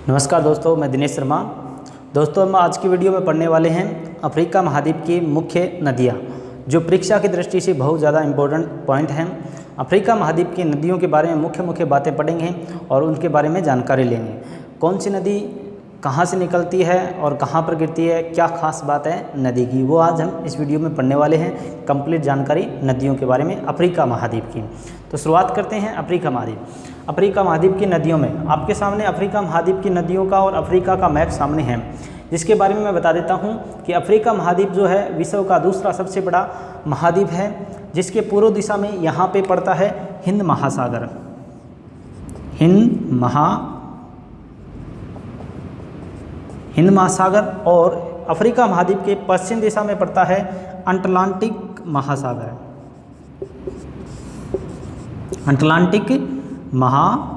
नमस्कार दोस्तों, मैं दिनेश शर्मा। दोस्तों, हम आज की वीडियो में पढ़ने वाले हैं अफ्रीका महाद्वीप की मुख्य नदियाँ, जो परीक्षा की दृष्टि से बहुत ज़्यादा इम्पोर्टेंट पॉइंट हैं। अफ्रीका महाद्वीप की नदियों के बारे में मुख्य बातें पढ़ेंगे और उनके बारे में जानकारी लेंगे। कौन सी नदी कहाँ से निकलती है और कहाँ पर गिरती है, क्या खास बात है नदी की, वो आज हम इस वीडियो में पढ़ने वाले हैं। कंप्लीट जानकारी नदियों के बारे में अफ्रीका महाद्वीप की। तो शुरुआत करते हैं अफ्रीका महाद्वीप। अफ्रीका महाद्वीप की नदियों में आपके सामने अफ्रीका महाद्वीप की नदियों का और अफ्रीका का मैप सामने है, जिसके बारे में मैं बता देता हूं कि अफ्रीका महाद्वीप जो है विश्व का दूसरा सबसे बड़ा महाद्वीप है, जिसके पूर्व दिशा में यहाँ पे पड़ता है हिंद महासागर। हिंद महासागर। और अफ्रीका महाद्वीप के पश्चिम दिशा में पड़ता है अटलांटिक महासागर। अटलांटिक महासागर।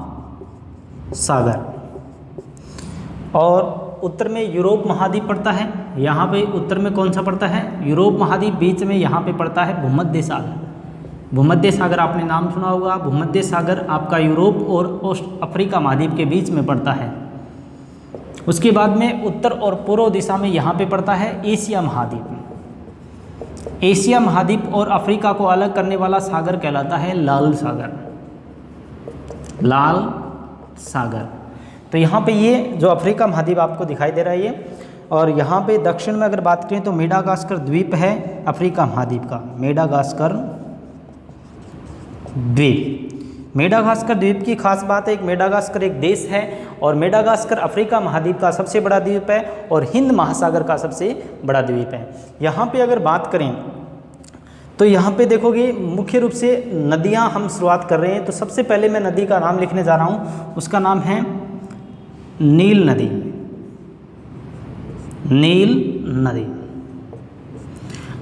और उत्तर में यूरोप महाद्वीप पड़ता है। यहाँ पे उत्तर में कौन सा पड़ता है? यूरोप महाद्वीप। बीच में यहाँ पे पड़ता है भूमध्य सागर। भूमध्य सागर आपने नाम सुना होगा। भूमध्य सागर आपका यूरोप और अफ्रीका महाद्वीप के बीच में पड़ता है। उसके बाद में उत्तर और पूर्व दिशा में यहाँ पे पड़ता है एशिया महाद्वीप। एशिया महाद्वीप और अफ्रीका को अलग करने वाला सागर कहलाता है लाल सागर। लाल सागर। तो यहाँ पे ये जो अफ्रीका महाद्वीप आपको दिखाई दे रहा है ये, और यहाँ पे दक्षिण में अगर बात करें तो मेडागास्कर द्वीप है अफ्रीका महाद्वीप का। मेडागास्कर द्वीप। मेडागास्कर द्वीप की खास बात है, एक मेडागास्कर एक देश है और मेडागास्कर अफ्रीका महाद्वीप का सबसे बड़ा द्वीप है और हिंद महासागर का सबसे बड़ा द्वीप है। यहाँ पे अगर बात करें तो यहाँ पे देखोगे मुख्य रूप से नदियाँ हम शुरुआत कर रहे हैं। तो सबसे पहले मैं नदी का नाम लिखने जा रहा हूँ, उसका नाम है नील नदी। नील नदी।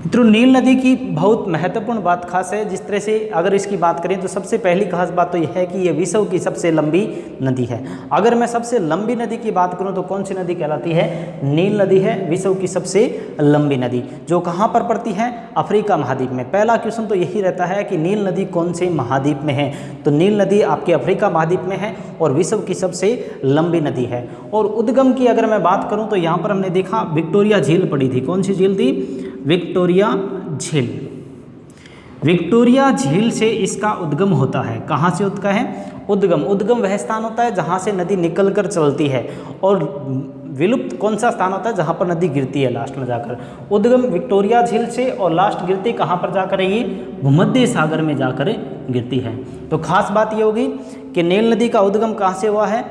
मित्रों, नील नदी की बहुत महत्वपूर्ण बात खास है। जिस तरह से अगर इसकी बात करें तो सबसे पहली खास बात तो यह है कि यह विश्व की सबसे लंबी नदी है। अगर मैं सबसे लंबी नदी की बात करूं तो कौन सी नदी कहलाती है? नील नदी है विश्व की सबसे लंबी नदी, जो कहां पर पड़ती है? अफ्रीका महाद्वीप में। पहला क्वेश्चन तो यही रहता है कि नील नदी कौन से महाद्वीप में है? तो नील नदी आपके अफ्रीका महाद्वीप में है और विश्व की सबसे लंबी नदी है। और उद्गम की अगर मैं बात करूँ तो यहाँ पर हमने देखा विक्टोरिया झील पड़ी थी। कौन सी झील थी? विक्टोरिया झील। विक्टोरिया झील से इसका उद्गम होता है। कहाँ से उद्गम है? उद्गम वह स्थान होता है जहाँ से नदी निकलकर चलती है, और विलुप्त कौन सा स्थान होता है? जहाँ पर नदी गिरती है लास्ट में जाकर। उद्गम विक्टोरिया झील से और लास्ट गिरती कहाँ पर जाकर है? ये भूमध्य सागर में जाकर गिरती है। तो खास बात ये होगी कि नील नदी का उद्गम कहाँ से हुआ है?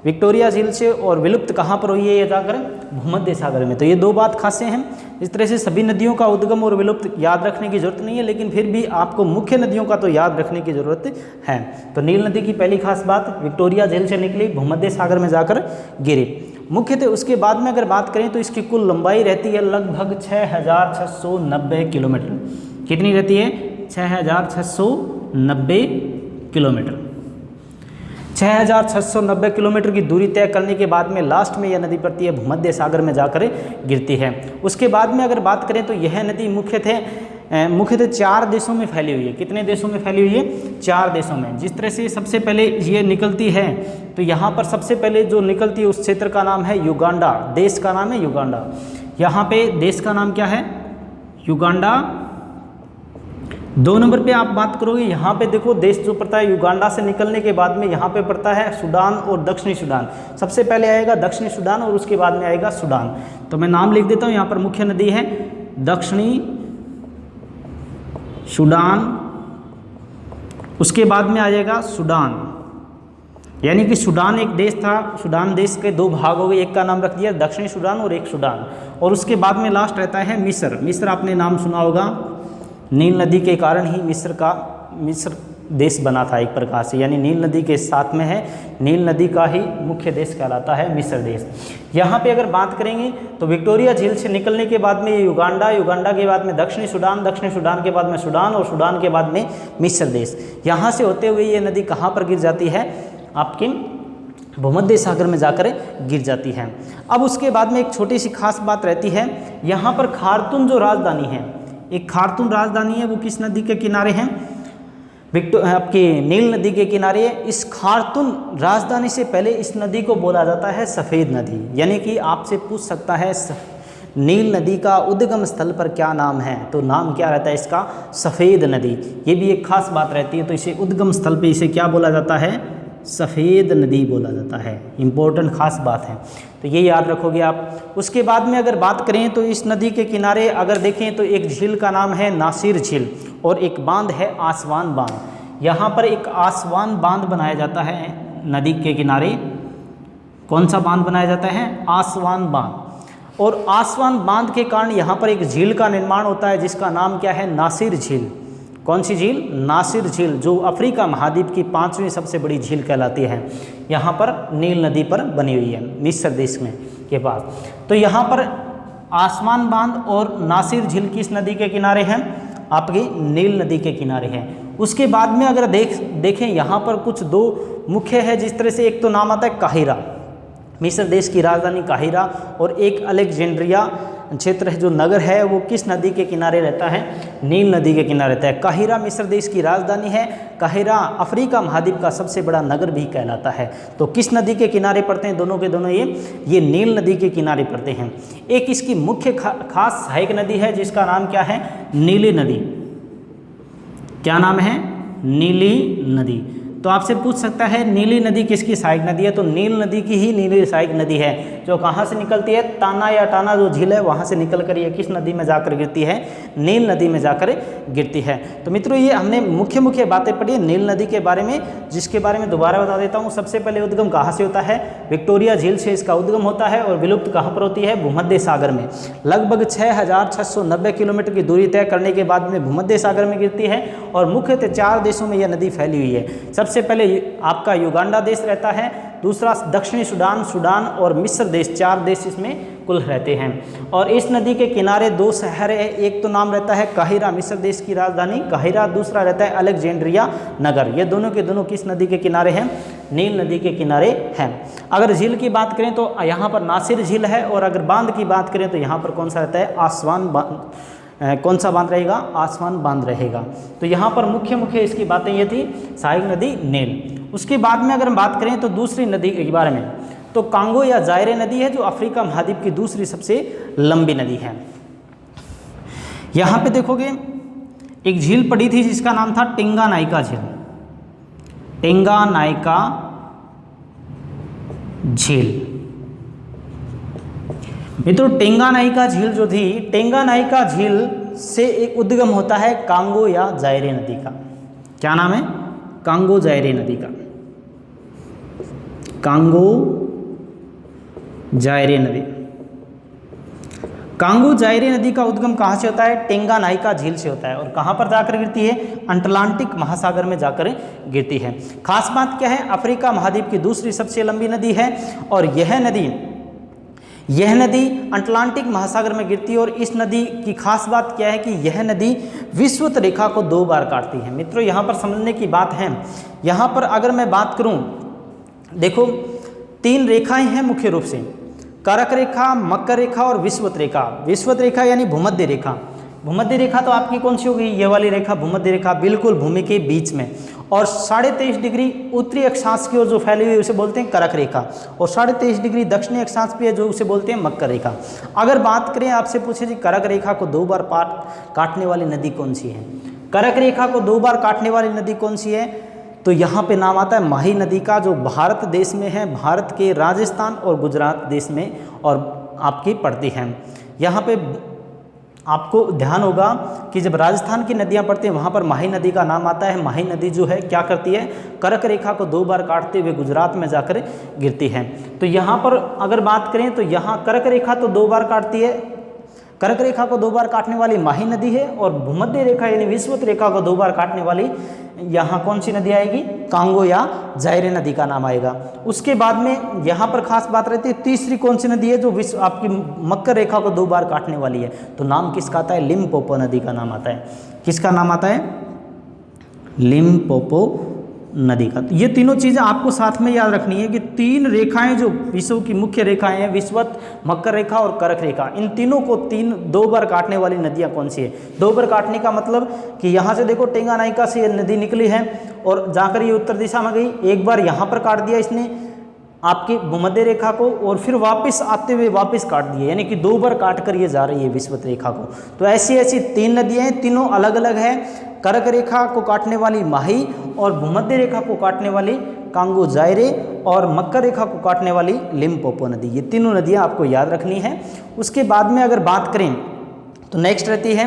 विक्टोरिया झील से, और विलुप्त कहाँ पर हुई है ये जाकर? भूमध्य सागर में। तो ये दो बात खासे हैं। इस तरह से सभी नदियों का उद्गम और विलुप्त याद रखने की जरूरत नहीं है, लेकिन फिर भी आपको मुख्य नदियों का तो याद रखने की जरूरत है। तो नील नदी की पहली खास बात, विक्टोरिया झील से निकली, भूमध्य सागर में जाकर गिरी मुख्यतः। उसके बाद में अगर बात करें तो इसकी कुल लंबाई रहती है लगभग 6690 किलोमीटर। कितनी रहती है? 6690 किलोमीटर। 6690 किलोमीटर की दूरी तय करने के बाद में लास्ट में यह नदी पड़ती है भूमध्य सागर में जाकर गिरती है। उसके बाद में अगर बात करें तो यह नदी मुख्यतः 4 देशों में फैली हुई है। कितने देशों में फैली हुई है? 4 देशों में। जिस तरह से सबसे पहले ये निकलती है तो यहाँ पर सबसे पहले जो निकलती है उस क्षेत्र का नाम है युगांडा। देश का नाम है युगांडा। यहाँ पे देश का नाम क्या है? युगांडा। 2 नंबर पे आप बात करोगे, यहाँ पे देखो देश जो पड़ता है युगांडा से निकलने के बाद में यहाँ पे पड़ता है सूडान और दक्षिणी सूडान। सबसे पहले आएगा दक्षिणी सूडान और उसके बाद में आएगा सूडान। तो मैं नाम लिख देता हूँ। यहाँ पर मुख्य नदी है दक्षिणी सूडान, उसके बाद में आ जाएगा सूडान। यानी कि सूडान एक देश था। सूडान देश के 2 भाग हो गए, एक का नाम रख दिया दक्षिणी सूडान और एक सूडान। और उसके बाद में लास्ट रहता है मिस्र। मिस्र आपने नाम सुना होगा। नील नदी के कारण ही मिस्र देश बना था एक प्रकार से, यानी नील नदी के साथ में है। नील नदी का ही मुख्य देश कहलाता है मिस्र देश। यहाँ पे अगर बात करेंगे तो विक्टोरिया झील से निकलने के बाद में ये युगांडा, युगांडा के बाद में दक्षिणी सूडान, दक्षिणी सूडान के बाद में सूडान और सूडान के बाद में मिस्र देश। यहाँ से होते हुए ये नदी कहाँ पर गिर जाती है? आपकी भूमध्य सागर में जाकर गिर जाती है। अब उसके बाद में एक छोटी सी खास बात रहती है, यहाँ पर खार्तूम जो राजधानी है, एक खार्तूम राजधानी है, वो किस नदी के किनारे है? आपकी नील नदी के किनारे इस खार्तूम राजधानी से पहले इस नदी को बोला जाता है सफ़ेद नदी। यानी कि आपसे पूछ सकता है नील नदी का उद्गम स्थल पर क्या नाम है, तो नाम क्या रहता है इसका, सफ़ेद नदी। ये भी एक खास बात रहती है, तो इसे उद्गम स्थल पे इसे क्या बोला जाता है, सफ़ेद नदी बोला जाता है। इम्पोर्टेंट खास बात है, तो ये याद रखोगे आप। उसके बाद में अगर बात करें तो इस नदी के किनारे अगर देखें तो एक झील का नाम है नासिर झील और एक बांध है आसवान बांध। यहाँ पर एक आसवान बांध बनाया जाता है नदी के किनारे। कौन सा बांध बनाया जाता है, आसवान बांध। और आसवान बांध के कारण यहाँ पर एक झील का निर्माण होता है जिसका नाम क्या है, नासिर झील। कौन सी झील, नासिर झील, जो अफ्रीका महाद्वीप की 5वीं सबसे बड़ी झील कहलाती है। यहाँ पर नील नदी पर बनी हुई है, मिस्र देश में के पास। तो यहाँ पर आसवान बांध और नासिर झील किस नदी के किनारे हैं, आपकी नील नदी के किनारे हैं। उसके बाद में अगर देखें यहाँ पर कुछ दो मुख्य है जिस तरह से, एक तो नाम आता है काहिरा, मिस्र देश की राजधानी काहिरा, और एक अलेक्जेंड्रिया क्षेत्र है जो नगर है वो किस नदी के किनारे रहता है, नील नदी के किनारे रहता है। काहिरा मिस्र देश की राजधानी है। काहिरा अफ्रीका महाद्वीप का सबसे बड़ा नगर भी कहलाता है। तो किस नदी के किनारे पड़ते हैं, दोनों के दोनों ये नील नदी के किनारे पड़ते हैं। एक इसकी मुख्य खास सहायक नदी है जिसका नाम क्या है, नीली नदी। क्या नाम है, नीली नदी। तो आपसे पूछ सकता है नीली नदी किसकी सहायक नदी है, तो नील नदी की ही नीली सहायक नदी है, जो कहाँ से निकलती है, ताना या टाना जो झील है वहाँ से निकल कर ये किस नदी में जाकर गिरती है, नील नदी में जाकर गिरती है। तो मित्रों ये हमने मुख्य मुख्य बातें पढ़ी नील नदी के बारे में, जिसके बारे में दोबारा बता देता हूँ। सबसे पहले उद्गम कहाँ से होता है, विक्टोरिया झील से इसका उद्गम होता है और विलुप्त कहाँ पर होती है, भूमध्य सागर में। लगभग 6690 किलोमीटर की दूरी तय करने के बाद में भूमध्य सागर में गिरती है और मुख्यतः 4 देशों में यह नदी फैली हुई है। सबसे पहले आपका युगांडा देश रहता है, दूसरा दक्षिणी सूडान और मिस्र देश, 4 देश इसमें कुल रहते हैं। और इस नदी के किनारे 2 शहर है, एक तो नाम रहता है काहिरा, मिस्र देश की राजधानी काहिरा, दूसरा रहता है अलेक्जेंड्रिया नगर। ये दोनों के दोनों किस नदी के किनारे हैं, नील नदी के किनारे हैं। अगर झील की बात करें तो यहाँ पर नासिर झील है, और अगर बांध की बात करें तो यहाँ पर कौन सा रहता है, आसवान बांध। कौन सा बांध रहेगा, आसवान बांध रहेगा। तो यहाँ पर मुख्य इसकी बातें ये थी, सहायक नदी नील। उसके बाद में अगर हम बात करें तो दूसरी नदी के बारे में, तो कांगो या जायरे नदी है जो अफ्रीका महाद्वीप की दूसरी सबसे लंबी नदी है। यहाँ पे देखोगे एक झील पड़ी थी जिसका नाम था टेंगानाइका झील, टेंगानाइका झील। मित्रों टेंगानाइका झील जो थी, टेंगानाइका झील से एक उद्गम होता है कांगो या जायरे नदी का। क्या नाम है, कांगो जायरे नदी का, कांगो जायरे नदी। कांगो जायरे नदी का उद्गम कहाँ से होता है, टेंगानाइका झील से होता है, और कहाँ पर जाकर गिरती है, अटलांटिक महासागर में जाकर गिरती है। खास बात क्या है, अफ्रीका महाद्वीप की दूसरी सबसे लंबी नदी है, और यह नदी अटलांटिक महासागर में गिरती है। और इस नदी की खास बात क्या है कि यह नदी विषुवत रेखा को 2 बार काटती है। मित्रों यहाँ पर समझने की बात है, यहाँ पर अगर मैं बात करूँ, देखो 3 रेखाएं हैं मुख्य रूप से, करक रेखा, मकर रेखा और विषुवत रेखा। विषुवत रेखा यानी भूमध्य रेखा। भूमध्य रेखा तो आपकी कौन सी होगी, ये वाली रेखा भूमध्य रेखा, बिल्कुल भूमि के बीच में। और 23.5 डिग्री उत्तरी अक्षांश की ओर जो फैली हुई है उसे बोलते हैं करक रेखा, और 23.5 डिग्री दक्षिणी अक्षांश पे है जो उसे बोलते हैं मकर रेखा। अगर बात करें, आपसे पूछे जी करक रेखा को 2 बार काटने वाली नदी कौन सी है, करक रेखा को 2 बार काटने वाली नदी कौन सी है, तो यहाँ पे नाम आता है माही नदी का, जो भारत देश में है, भारत के राजस्थान और गुजरात देश में और आपकी पड़ती है। यहाँ पे आपको ध्यान होगा कि जब राजस्थान की नदियाँ पड़ती हैं वहाँ पर माही नदी का नाम आता है। माही नदी जो है क्या करती है, कर्क रेखा को 2 बार काटते हुए गुजरात में जाकर गिरती है। तो यहाँ पर अगर बात करें तो यहाँ कर्क रेखा तो 2 बार काटती है, कर्क रेखा को 2 बार काटने वाली माही नदी है, और भूमध्य रेखा यानी विषुवत रेखा को 2 बार काटने वाली यहाँ कौन सी नदी आएगी, कांगो या जायरे नदी का नाम आएगा। उसके बाद में यहाँ पर खास बात रहती है, तीसरी कौन सी नदी है जो विश्व आपकी मकर रेखा को 2 बार काटने वाली है, तो नाम किसका आता है, लिम्पोपो नदी का नाम आता है। किसका नाम आता है, लिम्पोपो नदी का। तो ये तीनों चीज़ें आपको साथ में याद रखनी है कि तीन रेखाएं जो विषुव की मुख्य रेखाएं हैं, विषुवत, मकर रेखा और करक रेखा, इन तीनों को दो बार काटने वाली नदियां कौन सी है। दो बार काटने का मतलब कि यहाँ से देखो टेंगानाइका से ये नदी निकली है और जाकर ये उत्तर दिशा में गई, एक बार यहाँ पर काट दिया इसने आपकी भूमध्य रेखा को और फिर वापस आते हुए वापस काट दिए, यानी कि दो बार काट कर ये जा रही है विषुवत रेखा को। तो ऐसी ऐसी तीन नदियां हैं, तीनों अलग अलग है। करक रेखा को काटने वाली माही और भूमध्य रेखा को काटने वाली कांगो जायरे और मकर रेखा को काटने वाली लिम्पोपो नदी, ये तीनों नदियां आपको याद रखनी है। उसके बाद में अगर बात करें तो नेक्स्ट रहती है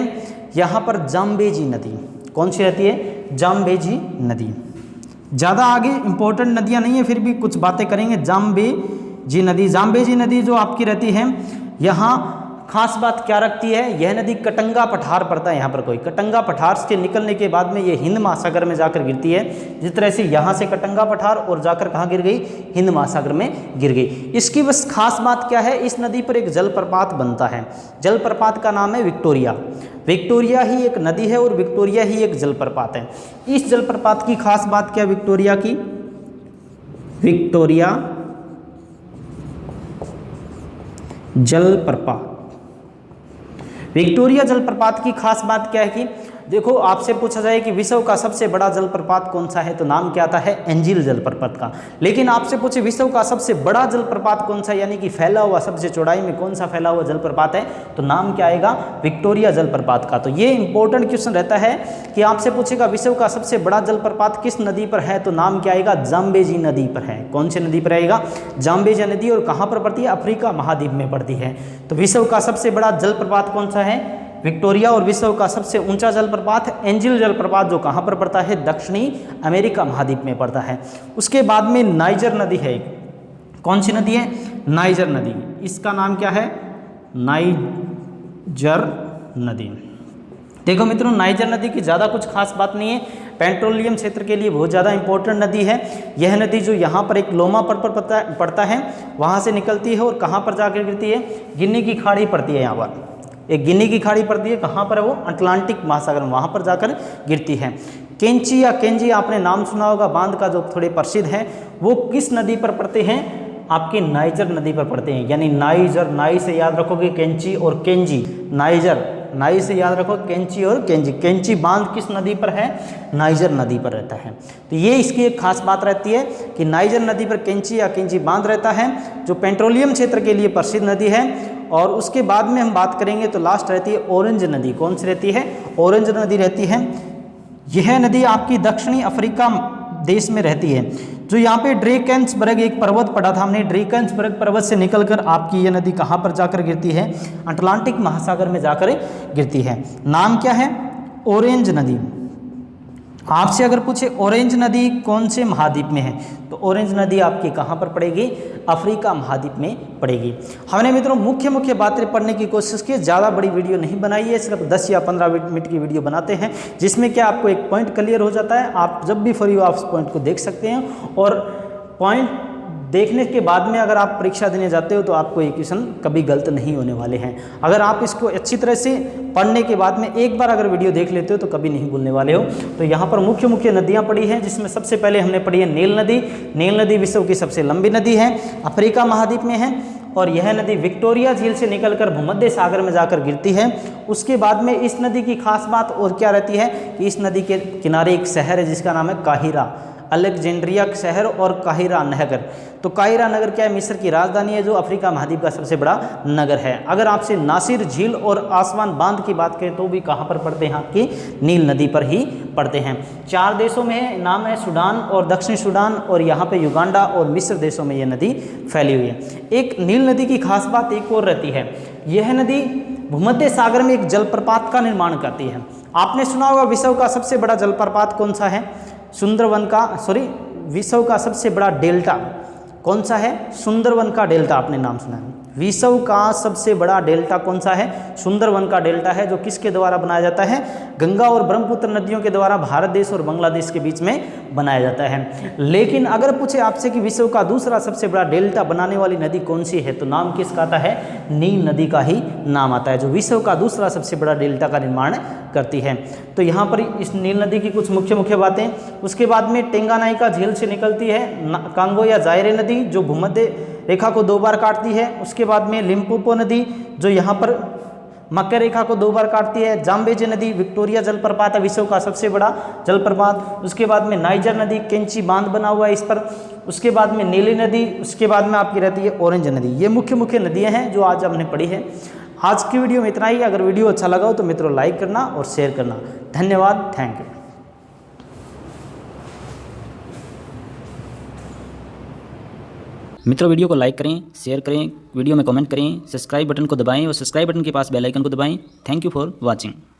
यहाँ पर जाम्बेजी नदी। कौन सी रहती है? जाम्बेजी नदी। ज़्यादा आगे इंपॉर्टेंट नदियाँ नहीं है, फिर भी कुछ बातें करेंगे। जाम्बेजी नदी, जाम्बेजी नदी जो आपकी रहती है, यहाँ खास बात क्या रखती है, यह नदी कटंगा पठार पड़ता है यहाँ पर कोई, कटंगा पठार से निकलने के बाद में ये हिंद महासागर में जाकर गिरती है। जिस तरह से यहाँ से कटंगा पठार और जाकर कहाँ गिर गई? हिंद महासागर में गिर गई। इसकी बस खास बात क्या है, इस नदी पर एक जलप्रपात बनता है, जलप्रपात का नाम है विक्टोरिया। विक्टोरिया ही एक नदी है और विक्टोरिया ही एक जलप्रपात है। इस जलप्रपात की खास बात क्या है विक्टोरिया की? विक्टोरिया जलप्रपात, विक्टोरिया जलप्रपात की खास बात क्या है कि देखो आपसे पूछा जाए कि विश्व का सबसे बड़ा जलप्रपात कौन सा है, तो नाम क्या आता है? एंजिल जलप्रपात का। लेकिन आपसे पूछे विश्व का सबसे बड़ा जलप्रपात कौन सा है, यानी कि फैला हुआ, सबसे चौड़ाई में कौन सा फैला हुआ जलप्रपात है, तो नाम क्या आएगा? विक्टोरिया जलप्रपात का। तो ये इंपॉर्टेंट क्वेश्चन रहता है कि आपसे पूछेगा विश्व का सबसे बड़ा जलप्रपात किस नदी पर है, तो नाम क्या आएगा? जाम्बेजी नदी पर है। कौन सी नदी पर आएगा? जाम्बेजी नदी। और कहाँ पर पड़ती है? अफ्रीका महाद्वीप में पड़ती है। तो विश्व का सबसे बड़ा जलप्रपात कौन सा है? विक्टोरिया। और विश्व का सबसे ऊंचा जलप्रपात एंजिल जलप्रपात, जो कहाँ पर पड़ता है? दक्षिणी अमेरिका महाद्वीप में पड़ता है। उसके बाद में नाइजर नदी है। कौन सी नदी है? नाइजर नदी। इसका नाम क्या है? नाइजर नदी। देखो मित्रों, नाइजर नदी की ज़्यादा कुछ खास बात नहीं है, पेट्रोलियम क्षेत्र के लिए बहुत ज़्यादा इंपॉर्टेंट नदी है। यह नदी जो यहाँ पर एक लोमा पर पड़ता है, वहाँ से निकलती है और कहाँ पर जाकर गिरती है? गिनी की खाड़ी पड़ती है, यहाँ पर एक गिनी की खाड़ी पड़ती है। कहाँ पर है वो? अटलांटिक महासागर में, वहाँ पर जाकर गिरती है। केंची या केंजी आपने नाम सुना होगा, बांध का जो थोड़े प्रसिद्ध है, वो किस नदी पर पड़ते हैं? आपके नाइजर नदी पर पड़ते हैं। यानी नाइजर, नाई से याद रखोगे केंची और केंजी, नाइजर, नाई से याद रखो केंची और केंजी। केंची बांध किस नदी पर है? नाइजर नदी पर रहता है। तो ये इसकी एक खास बात रहती है कि नाइजर नदी पर केंची या केंजी बांध रहता है, जो पेट्रोलियम क्षेत्र के लिए प्रसिद्ध नदी है। और उसके बाद में हम बात करेंगे तो लास्ट रहती है ऑरेंज नदी। कौन सी रहती है? ऑरेंज नदी रहती है। यह नदी आपकी दक्षिणी अफ्रीका देश में रहती है। जो यहाँ पे ड्रेकेंसबर्ग एक पर्वत पड़ा था हमने, ड्रेकेंसबर्ग पर्वत से निकलकर आपकी ये नदी कहाँ पर जाकर गिरती है? अटलांटिक महासागर में जाकर गिरती है। नाम क्या है? ऑरेंज नदी। आपसे अगर पूछे ऑरेंज नदी कौन से महाद्वीप में है, तो ऑरेंज नदी आपकी कहाँ पर पड़ेगी? अफ्रीका महाद्वीप में पड़ेगी। हमने मित्रों मुख्य बातें पढ़ने की कोशिश की, ज़्यादा बड़ी वीडियो नहीं बनाई है, सिर्फ 10 या 15 मिनट की वीडियो बनाते हैं, जिसमें क्या आपको एक पॉइंट क्लियर हो जाता है। आप जब भी फ्री हो आप उस पॉइंट को देख सकते हैं, और पॉइंट देखने के बाद में अगर आप परीक्षा देने जाते हो तो आपको ये क्वेश्चन कभी गलत नहीं होने वाले हैं। अगर आप इसको अच्छी तरह से पढ़ने के बाद में एक बार अगर वीडियो देख लेते हो तो कभी नहीं भूलने वाले हो। तो यहाँ पर मुख्य नदियाँ पड़ी हैं, जिसमें सबसे पहले हमने पढ़ी है नील नदी। नील नदी विश्व की सबसे लंबी नदी है, अफ्रीका महाद्वीप में है, और यह नदी विक्टोरिया झील से निकलकर भूमध्य सागर में जाकर गिरती है। उसके बाद में इस नदी की खास बात और क्या रहती है कि इस नदी के किनारे एक शहर है जिसका नाम है काहिरा, अलेक्जेंड्रिया शहर और काहिरा नगर। तो काहिरा नगर क्या है? मिस्र की राजधानी है, जो अफ्रीका महाद्वीप का सबसे बड़ा नगर है। अगर आपसे नासिर झील और आसवान बांध की बात करें तो भी कहाँ पर पड़ते हैं? आपकी नील नदी पर ही पड़ते हैं। 4 देशों में नाम है, सूडान और दक्षिण सूडान, और यहाँ पे युगांडा और मिस्र देशों में यह नदी फैली हुई है। एक नील नदी की खास बात एक और रहती है, यह नदी भूमध्य सागर में एक जलप्रपात का निर्माण करती है। आपने सुना होगा विश्व का सबसे बड़ा जलप्रपात कौन सा है? सुंदरवन का, विश्व का सबसे बड़ा डेल्टा कौन सा है? सुंदरवन का डेल्टा आपने नाम सुना है। विश्व का सबसे बड़ा डेल्टा कौन सा है? सुंदरवन का डेल्टा है, जो किसके द्वारा बनाया जाता है? गंगा और ब्रह्मपुत्र नदियों के द्वारा भारत देश और बांग्लादेश के बीच में बनाया जाता है। लेकिन अगर पूछे आपसे कि विश्व का दूसरा सबसे बड़ा डेल्टा बनाने वाली नदी कौन सी है, तो नाम किसका आता है? नील नदी का ही नाम आता है, जो विश्व का दूसरा सबसे बड़ा डेल्टा का निर्माण करती है। तो यहाँ पर इस नील नदी की कुछ मुख्य मुख्य बातें। उसके बाद में टेंगानाइका झील से निकलती है कांगो या जायरे नदी, जो भूमध्य रेखा को 2 बार काटती है। उसके बाद में लिम्पोपो नदी, जो यहाँ पर मकर रेखा को 2 बार काटती है। जाम्बेजे नदी, विक्टोरिया जलप्रपात है विश्व का सबसे बड़ा जलप्रपात। उसके बाद में नाइजर नदी, केंची बांध बना हुआ है इस पर। उसके बाद में नीली नदी, उसके बाद में आपकी रहती है ऑरेंज नदी। ये मुख्य मुख्य नदियाँ हैं जो आज हमने पढ़ी है। आज की वीडियो में इतना ही। अगर वीडियो अच्छा लगा हो तो मित्रों लाइक करना और शेयर करना। धन्यवाद, थैंक यू। मित्रों वीडियो को लाइक करें, शेयर करें, वीडियो में कमेंट करें, सब्सक्राइब बटन को दबाएं और सब्सक्राइब बटन के पास बेल आइकन को दबाएं। Thank you for watching.